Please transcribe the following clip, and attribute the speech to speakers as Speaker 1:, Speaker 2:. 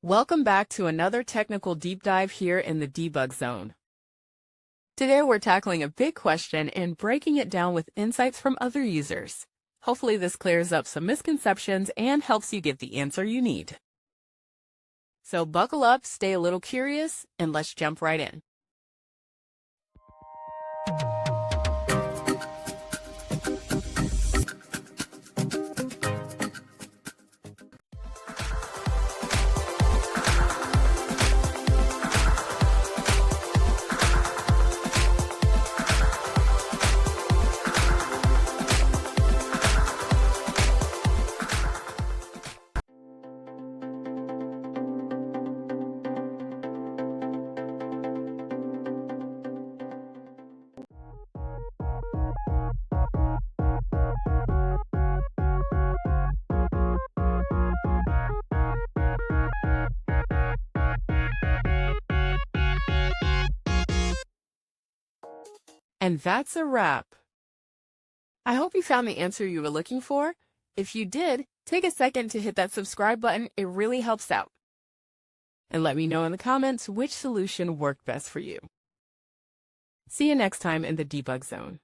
Speaker 1: Welcome back to another technical deep dive here in the debug zone. Today we're tackling a big question and breaking it down with insights from other users. Hopefully this clears up some misconceptions and helps you get the answer you need. So buckle up, stay a little curious, and let's jump right in. And that's a wrap. I hope you found the answer you were looking for. If you did, take a second to hit that subscribe button. It really helps out. And let me know in the comments which solution worked best for you. See you next time in the debug zone.